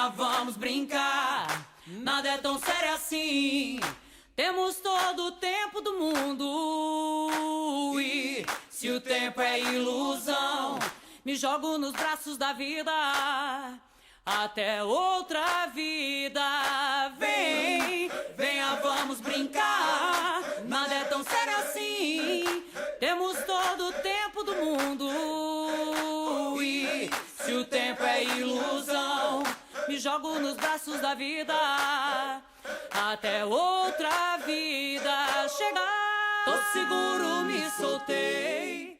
Venha, vamos brincar, nada é tão sério assim. Temos todo o tempo do mundo. E se o tempo é ilusão, me jogo nos braços da vida, até outra vida. Venha, vamos brincar, nada é tão sério assim. Temos todo o tempo do mundo. E se o tempo é ilusão, me jogo nos braços da vida, até outra vida chegar. Tô seguro, me soltei.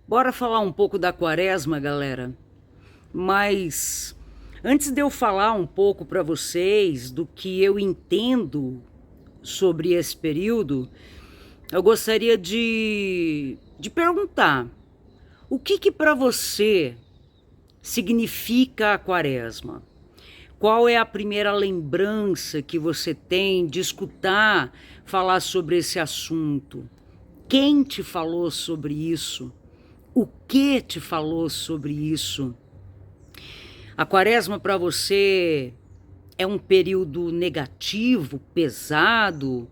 Bora falar um pouco da quaresma, galera. Mas antes de eu falar um pouco para vocês do que eu entendo sobre esse período, eu gostaria de perguntar: o que para você significa a quaresma? Qual é a primeira lembrança que você tem de escutar falar sobre esse assunto? Quem te falou sobre isso? O que te falou sobre isso? A quaresma para você é um período negativo, pesado?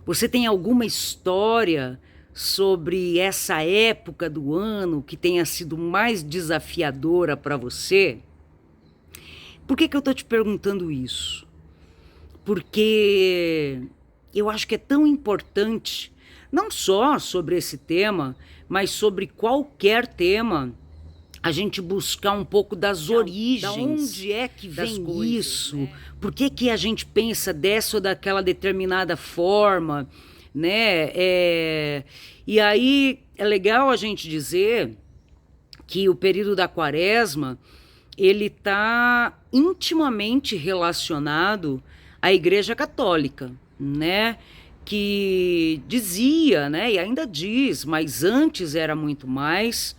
Você tem alguma história sobre essa época do ano que tenha sido mais desafiadora para você? Por que eu estou te perguntando isso? Porque eu acho que é tão importante, não só sobre esse tema, mas sobre qualquer tema, a gente buscar um pouco das origens. Da onde é que vem coisas, isso? Né? Por que a gente pensa dessa ou daquela determinada forma, né? E aí é legal a gente dizer que o período da quaresma, ele está intimamente relacionado à Igreja Católica, né? Que dizia, né? E ainda diz, mas antes era muito mais,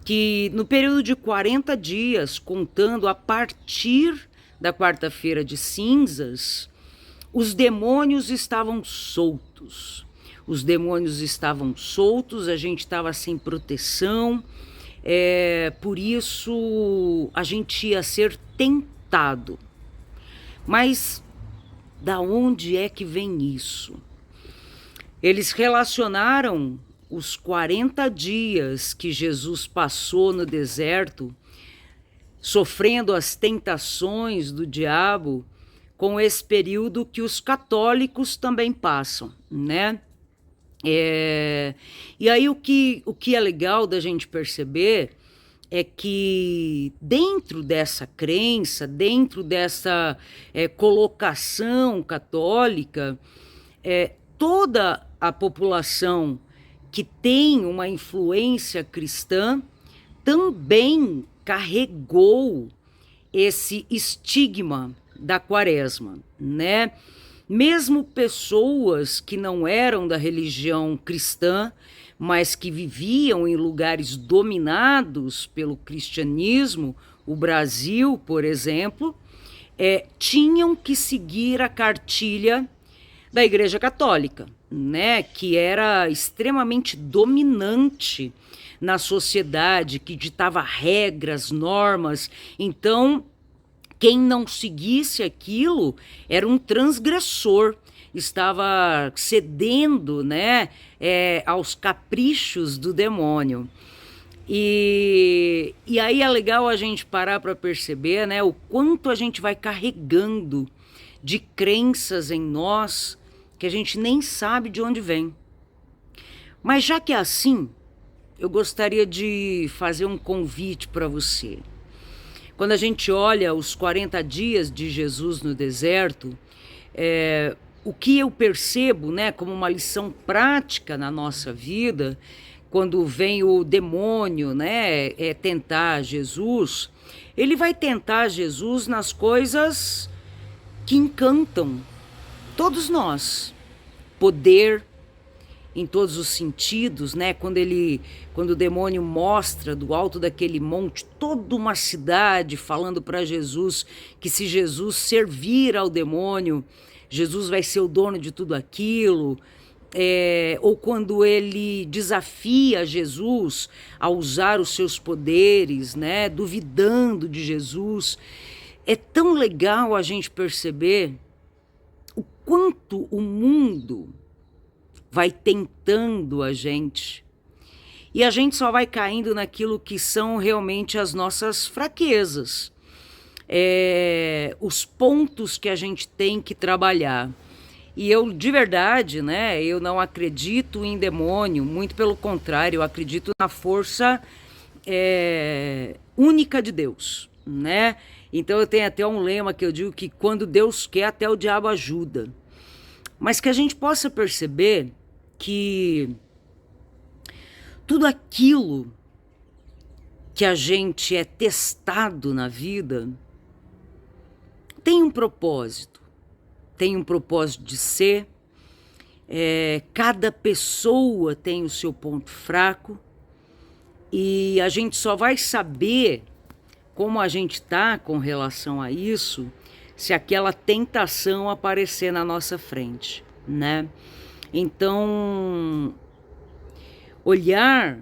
que no período de 40 dias, contando a partir da quarta-feira de cinzas, os demônios estavam soltos. Os demônios estavam soltos, a gente estava sem proteção, por isso a gente ia ser tentado. Mas da onde é que vem isso? Eles relacionaram os 40 dias que Jesus passou no deserto, sofrendo as tentações do diabo, com esse período que os católicos também passam, né? E aí o que é legal da gente perceber é que dentro dessa crença, dentro dessa colocação católica, toda a população que tem uma influência cristã também carregou esse estigma da quaresma, né? Mesmo pessoas que não eram da religião cristã, mas que viviam em lugares dominados pelo cristianismo, o Brasil, por exemplo, tinham que seguir a cartilha da Igreja Católica, né, que era extremamente dominante na sociedade, que ditava regras, normas. Então, quem não seguisse aquilo era um transgressor, estava cedendo, né, aos caprichos do demônio. E aí é legal a gente parar para perceber, né, o quanto a gente vai carregando de crenças em nós que a gente nem sabe de onde vem. Mas já que é assim, eu gostaria de fazer um convite para você. Quando a gente olha os 40 dias de Jesus no deserto, o que eu percebo, né, como uma lição prática na nossa vida, quando vem o demônio, né, tentar Jesus, ele vai tentar Jesus nas coisas que encantam todos nós. Poder em todos os sentidos, né? Quando o demônio mostra do alto daquele monte toda uma cidade falando para Jesus que se Jesus servir ao demônio, Jesus vai ser o dono de tudo aquilo. Ou quando ele desafia Jesus a usar os seus poderes, né? Duvidando de Jesus. é tão legal a gente perceber o quanto o mundo vai tentando a gente. E a gente só vai caindo naquilo que são realmente as nossas fraquezas. Os pontos que a gente tem que trabalhar. E eu, de verdade, né, eu não acredito em demônio, muito pelo contrário, eu acredito na força única de Deus, né? Então eu tenho até um lema que eu digo que quando Deus quer, até o diabo ajuda. Mas que a gente possa perceber que tudo aquilo que a gente é testado na vida tem um propósito de ser. Cada pessoa tem o seu ponto fraco e a gente só vai saber como a gente está com relação a isso se aquela tentação aparecer na nossa frente, né? Então, olhar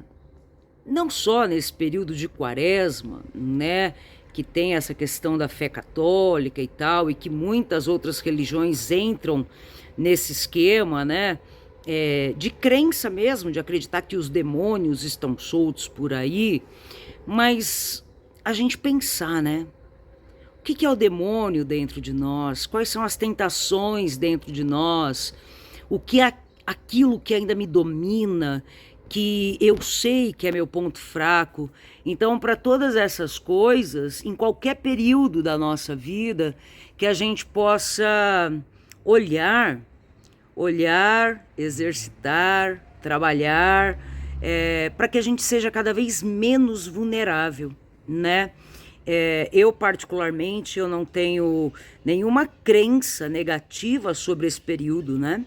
não só nesse período de quaresma, né, que tem essa questão da fé católica e tal, e que muitas outras religiões entram nesse esquema, né, de crença mesmo, de acreditar que os demônios estão soltos por aí, mas a gente pensar, né, o que é o demônio dentro de nós? Quais são as tentações dentro de nós? O que é aquilo que ainda me domina, que eu sei que é meu ponto fraco? Então, para todas essas coisas, em qualquer período da nossa vida, que a gente possa olhar, exercitar, trabalhar, para que a gente seja cada vez menos vulnerável, né? Eu particularmente, eu não tenho nenhuma crença negativa sobre esse período, né?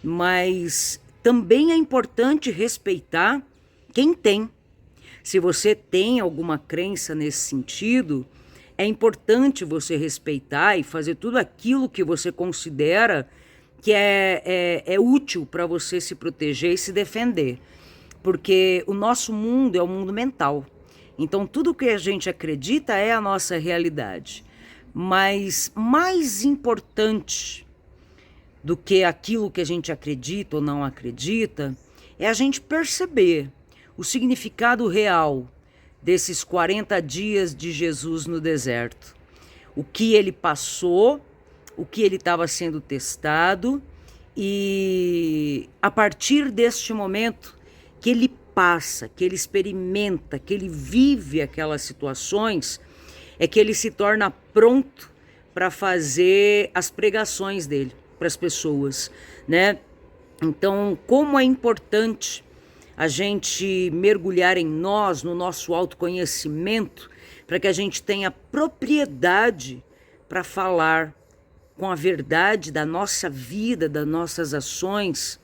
Mas também é importante respeitar quem tem. Se você tem alguma crença nesse sentido, é importante você respeitar e fazer tudo aquilo que você considera que é útil para você se proteger e se defender. Porque o nosso mundo é um mundo mental. Então, tudo que a gente acredita é a nossa realidade. Mas mais importante do que aquilo que a gente acredita ou não acredita é a gente perceber o significado real desses 40 dias de Jesus no deserto. O que ele passou, o que ele estava sendo testado, e a partir deste momento que ele passa, que ele experimenta, que ele vive aquelas situações, é que ele se torna pronto para fazer as pregações dele para as pessoas, né? Então, como é importante a gente mergulhar em nós, no nosso autoconhecimento, para que a gente tenha propriedade para falar com a verdade da nossa vida, das nossas ações,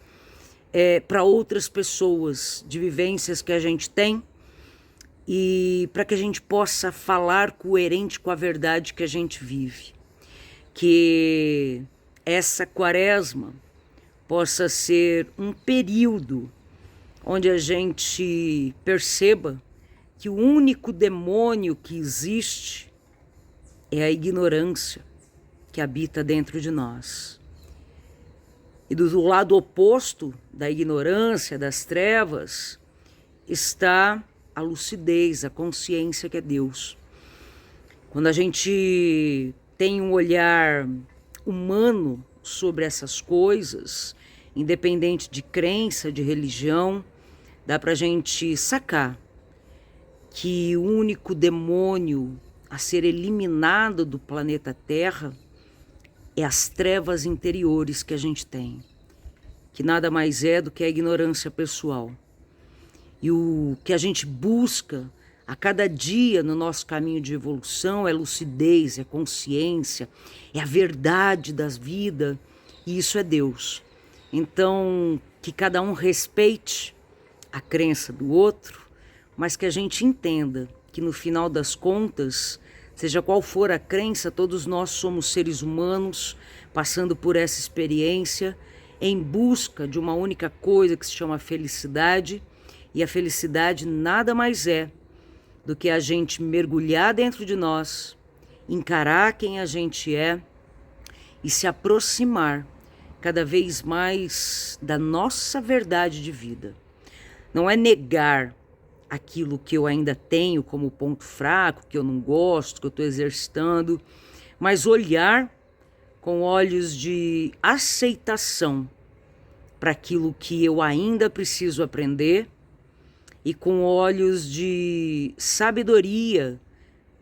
para outras pessoas, de vivências que a gente tem, e para que a gente possa falar coerente com a verdade que a gente vive. Que essa quaresma possa ser um período onde a gente perceba que o único demônio que existe é a ignorância que habita dentro de nós. E do lado oposto da ignorância, das trevas, está a lucidez, a consciência que é Deus. Quando a gente tem um olhar humano sobre essas coisas, independente de crença, de religião, dá pra gente sacar que o único demônio a ser eliminado do planeta Terra é as trevas interiores que a gente tem, que nada mais é do que a ignorância pessoal. E o que a gente busca a cada dia no nosso caminho de evolução é lucidez, é consciência, é a verdade das vidas, e isso é Deus. Então, que cada um respeite a crença do outro, mas que a gente entenda que no final das contas, seja qual for a crença, todos nós somos seres humanos passando por essa experiência em busca de uma única coisa que se chama felicidade, e a felicidade nada mais é do que a gente mergulhar dentro de nós encarar quem a gente é e se aproximar cada vez mais da nossa verdade de vida. Não é negar aquilo que eu ainda tenho como ponto fraco, que eu não gosto, que eu estou exercitando, mas olhar com olhos de aceitação para aquilo que eu ainda preciso aprender e com olhos de sabedoria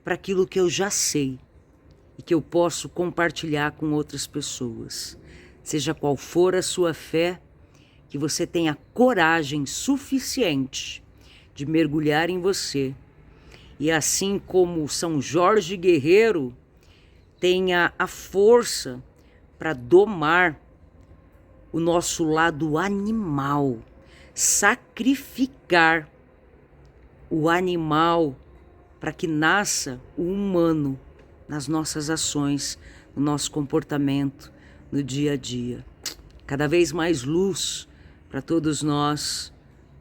para aquilo que eu já sei e que eu posso compartilhar com outras pessoas. Seja qual for a sua fé, que você tenha coragem suficiente de mergulhar em você. E assim como São Jorge Guerreiro, tenha a força para domar o nosso lado animal, sacrificar o animal para que nasça o humano nas nossas ações, no nosso comportamento, no dia a dia. Cada vez mais luz para todos nós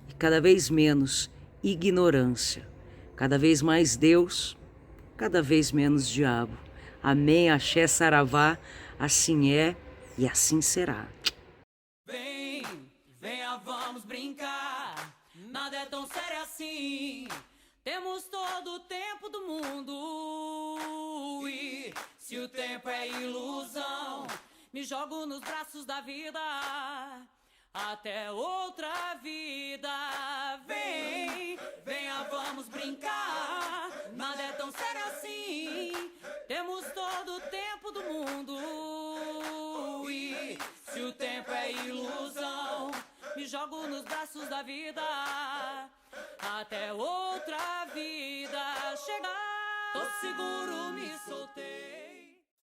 e cada vez menos ignorância. Cada vez mais Deus, cada vez menos diabo. Amém, axé, saravá, assim é e assim será. Vem, venha, vamos brincar. Nada é tão sério assim. Temos todo o tempo do mundo. E se o tempo é ilusão, me jogo nos braços da vida, até outra vida. Vem, venha, vamos brincar. Nada é tão sério assim. Temos todo o tempo do mundo. E se o tempo é ilusão, me jogo nos braços da vida, até outra vida chegar. Tô seguro, me